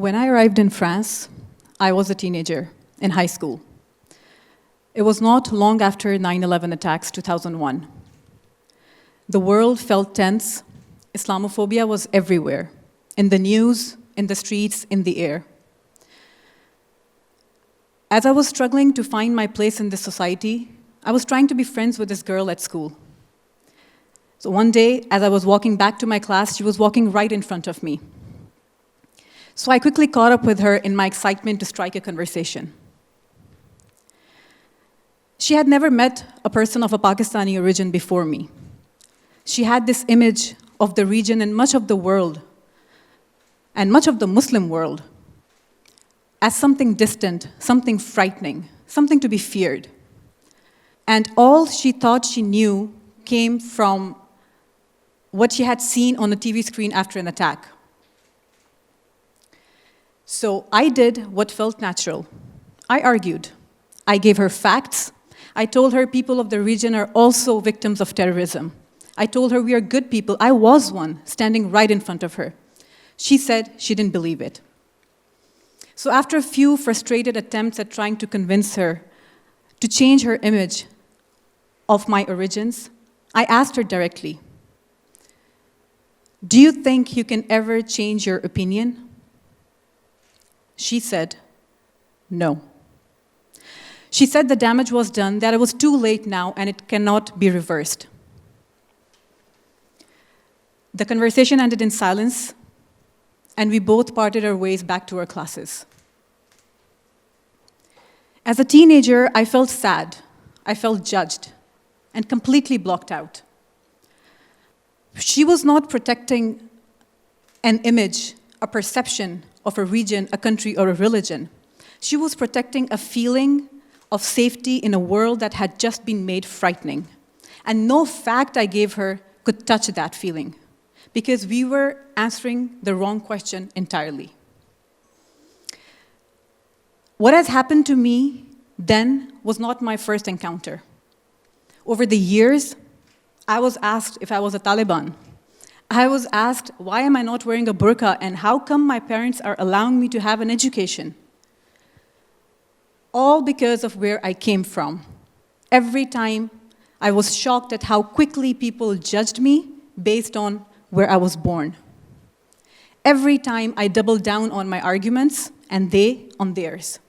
When I arrived in France, I was a teenager in high school. It was not long after 9/11 attacks, 2001. The world felt tense. Islamophobia was everywhere, in the news, in the streets, in the air. As I was struggling to find my place in this society, I was trying to be friends with this girl at school. So one day, as I was walking back to my class, she was walking right in front of me. So I quickly caught up with her in my excitement to strike a conversation. She had never met a person of a Pakistani origin before me. She had this image of the region and much of the world, and much of the Muslim world, as something distant, something frightening, something to be feared. And all she thought she knew came from what she had seen on a TV screen after an attack. So I did what felt natural. I argued. I gave her facts. I told her people of the region are also victims of terrorism. I told her we are good people. I was one, standing right in front of her. She said she didn't believe it. So after a few frustrated attempts at trying to convince her to change her image of my origins, I asked her directly, "Do you think you can ever change your opinion?" She said, "No." She said the damage was done, that it was too late now, and it cannot be reversed. The conversation ended in silence, and we both parted our ways back to our classes. As a teenager, I felt sad, I felt judged, and completely blocked out. She was not protecting an image, a perception of a region, a country, or a religion. She was protecting a feeling of safety in a world that had just been made frightening. And no fact I gave her could touch that feeling, because we were answering the wrong question entirely. What has happened to me then was not my first encounter. Over the years, I was asked if I was a Taliban. I was asked, why am I not wearing a burqa, and how come my parents are allowing me to have an education? All because of where I came from. Every time, I was shocked at how quickly people judged me based on where I was born. Every time, I doubled down on my arguments, and they on theirs.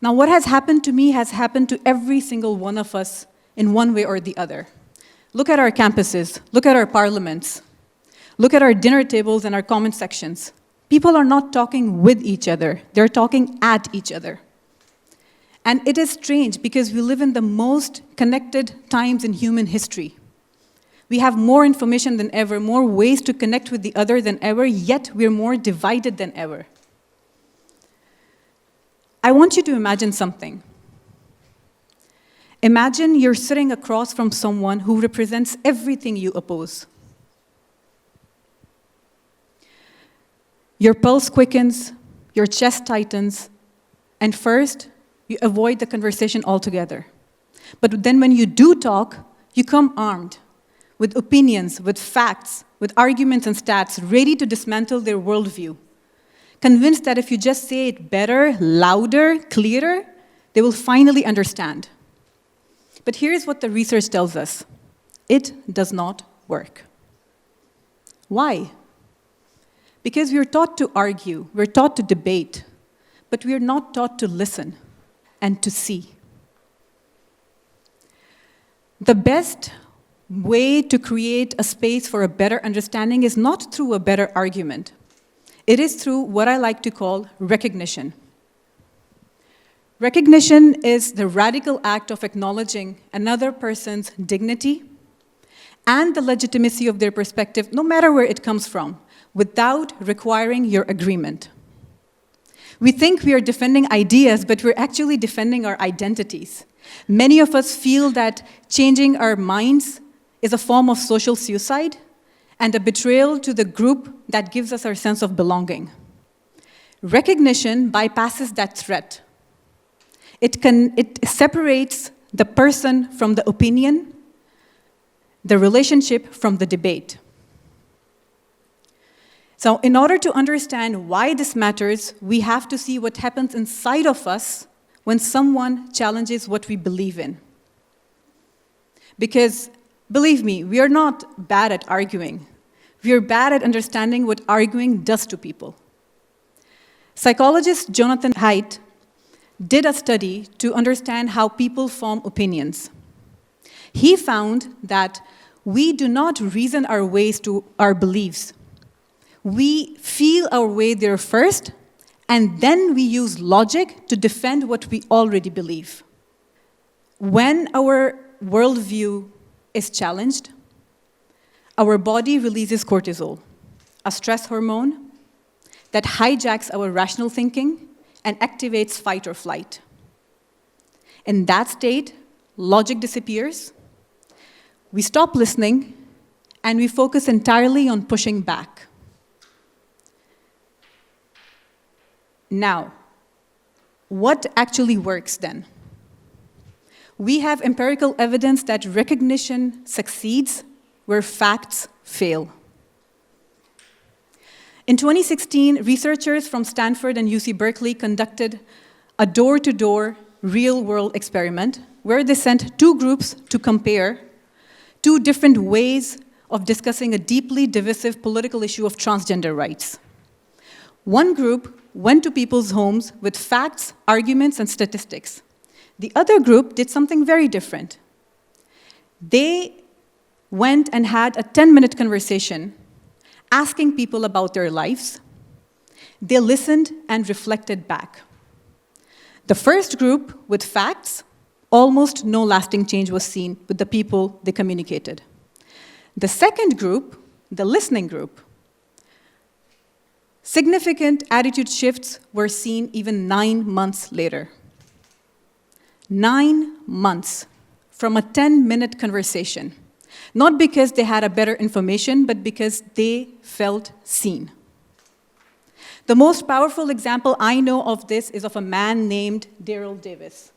Now, what has happened to me has happened to every single one of us in one way or the other. Look at our campuses, look at our parliaments, look at our dinner tables and our comment sections. People are not talking with each other, they're talking at each other. And it is strange because we live in the most connected times in human history. We have more information than ever, more ways to connect with the other than ever, yet we're more divided than ever. I want you to imagine something. Imagine you're sitting across from someone who represents everything you oppose. Your pulse quickens, your chest tightens, and first, you avoid the conversation altogether. But then when you do talk, you come armed with opinions, with facts, with arguments and stats, ready to dismantle their worldview. Convinced that if you just say it better, louder, clearer, they will finally understand. But here's what the research tells us. It does not work. Why? Because we're taught to argue, we're taught to debate, but we're not taught to listen and to see. The best way to create a space for a better understanding is not through a better argument. It is through what I like to call recognition. Recognition is the radical act of acknowledging another person's dignity and the legitimacy of their perspective, no matter where it comes from, without requiring your agreement. We think we are defending ideas, but we're actually defending our identities. Many of us feel that changing our minds is a form of social suicide and a betrayal to the group that gives us our sense of belonging. Recognition bypasses that threat. It separates the person from the opinion, the relationship from the debate. So in order to understand why this matters, we have to see what happens inside of us when someone challenges what we believe in. Because, believe me, we are not bad at arguing. We are bad at understanding what arguing does to people. Psychologist Jonathan Haidt did a study to understand how people form opinions. He found that we do not reason our ways to our beliefs. We feel our way there first, and then we use logic to defend what we already believe. When our worldview is challenged, our body releases cortisol, a stress hormone that hijacks our rational thinking and activates fight or flight. In that state, logic disappears, we stop listening, and we focus entirely on pushing back. Now, what actually works then? We have empirical evidence that recognition succeeds where facts fail. In 2016, researchers from Stanford and UC Berkeley conducted a door-to-door real-world experiment where they sent two groups to compare two different ways of discussing a deeply divisive political issue of transgender rights. One group went to people's homes with facts, arguments, and statistics. The other group did something very different. They went and had a 10-minute conversation asking people about their lives. They listened and reflected back. The first group, with facts, almost no lasting change was seen with the people they communicated. The second group, the listening group, significant attitude shifts were seen even 9 months later. 9 months from a 10-minute conversation. Not because they had a better information, but because they felt seen. The most powerful example I know of this is of a man named Daryl Davis.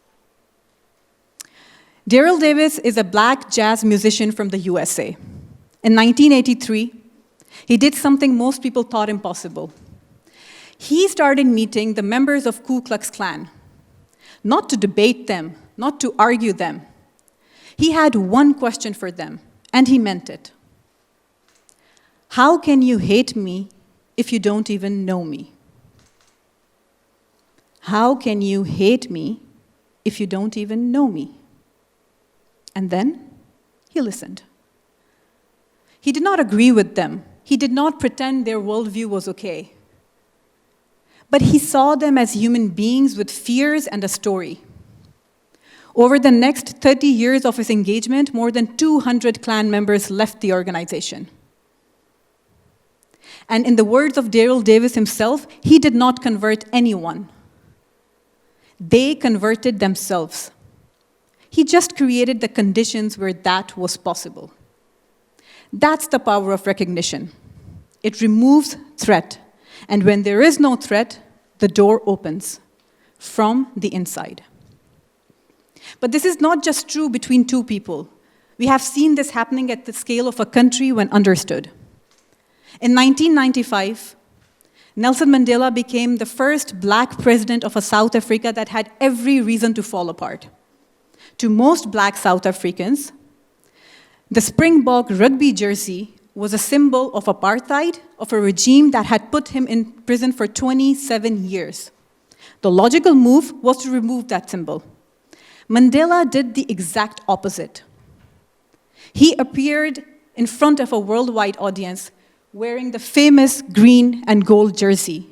Daryl Davis is a black jazz musician from the USA. In 1983, he did something most people thought impossible. He started meeting the members of Ku Klux Klan, not to debate them, not to argue them. He had one question for them, and he meant it. How can you hate me if you don't even know me? How can you hate me if you don't even know me? And then he listened. He did not agree with them. He did not pretend their worldview was okay. But he saw them as human beings with fears and a story. Over the next 30 years of his engagement, more than 200 Klan members left the organization. And in the words of Daryl Davis himself, he did not convert anyone. They converted themselves. He just created the conditions where that was possible. That's the power of recognition. It removes threat. And when there is no threat, the door opens from the inside. But this is not just true between two people. We have seen this happening at the scale of a country when understood. In 1995, Nelson Mandela became the first black president of a South Africa that had every reason to fall apart. To most black South Africans, the Springbok rugby jersey was a symbol of apartheid, of a regime that had put him in prison for 27 years. The logical move was to remove that symbol. Mandela did the exact opposite. He appeared in front of a worldwide audience wearing the famous green and gold jersey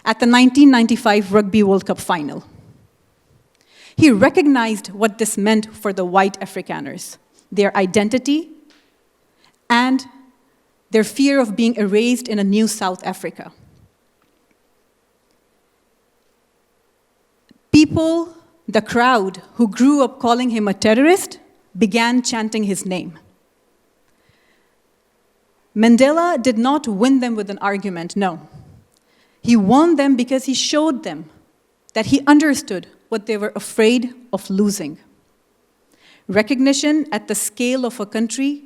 at the 1995 Rugby World Cup final. He recognized what this meant for the white Afrikaners, their identity and their fear of being erased in a new South Africa. People, the crowd who grew up calling him a terrorist, began chanting his name. Mandela did not win them with an argument, no. He won them because he showed them that he understood what they were afraid of losing. Recognition at the scale of a country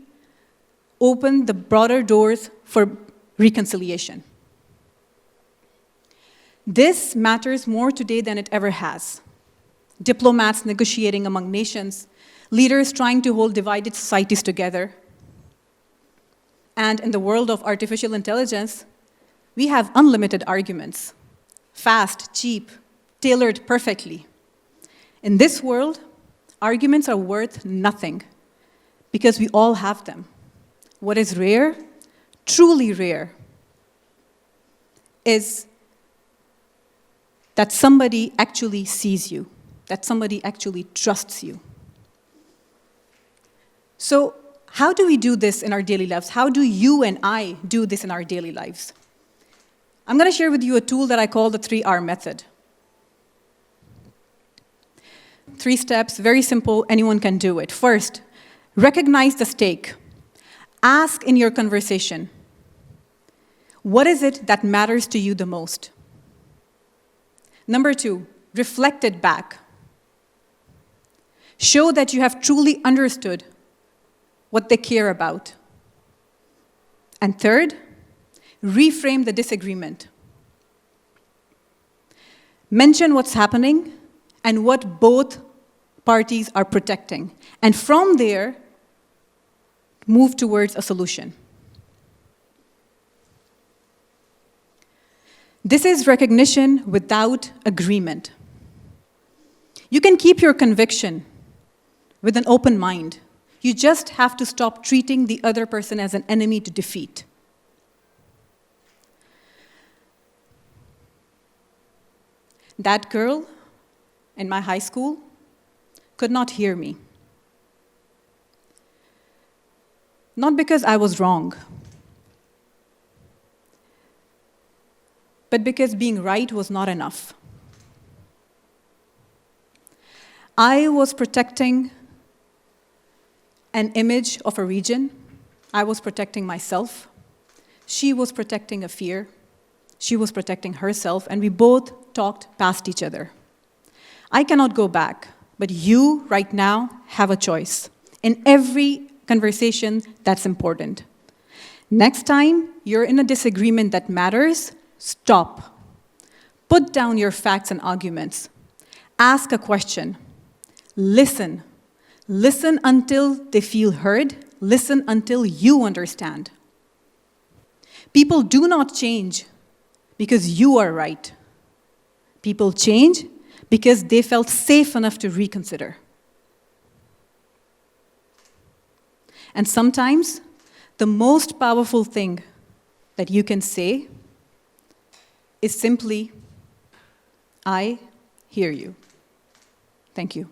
opened the broader doors for reconciliation. This matters more today than it ever has. Diplomats negotiating among nations, leaders trying to hold divided societies together. And in the world of artificial intelligence, we have unlimited arguments, fast, cheap, tailored perfectly. In this world, arguments are worth nothing because we all have them. What is rare, truly rare, is that somebody actually sees you, that somebody actually trusts you. So, how do we do this in our daily lives? How do you and I do this in our daily lives? I'm going to share with you a tool that I call the 3R method. 3 steps, very simple, anyone can do it. First, recognize the stake. Ask in your conversation, what is it that matters to you the most? Number 2, reflect it back. Show that you have truly understood what they care about. And third, reframe the disagreement. Mention what's happening and what both parties are protecting. And from there, move towards a solution. This is recognition without agreement. You can keep your conviction with an open mind. You just have to stop treating the other person as an enemy to defeat. That girl in my high school could not hear me. Not because I was wrong, but because being right was not enough. I was protecting an image of a region. I was protecting myself. She was protecting a fear. She was protecting herself, and we both talked past each other. I cannot go back, but you right now have a choice. In every conversation, that's important. Next time you're in a disagreement that matters, stop. Put down your facts and arguments. Ask a question. Listen. Listen until they feel heard. Listen until you understand. People do not change because you are right. People change because they felt safe enough to reconsider. And sometimes, the most powerful thing that you can say is simply, I hear you. Thank you.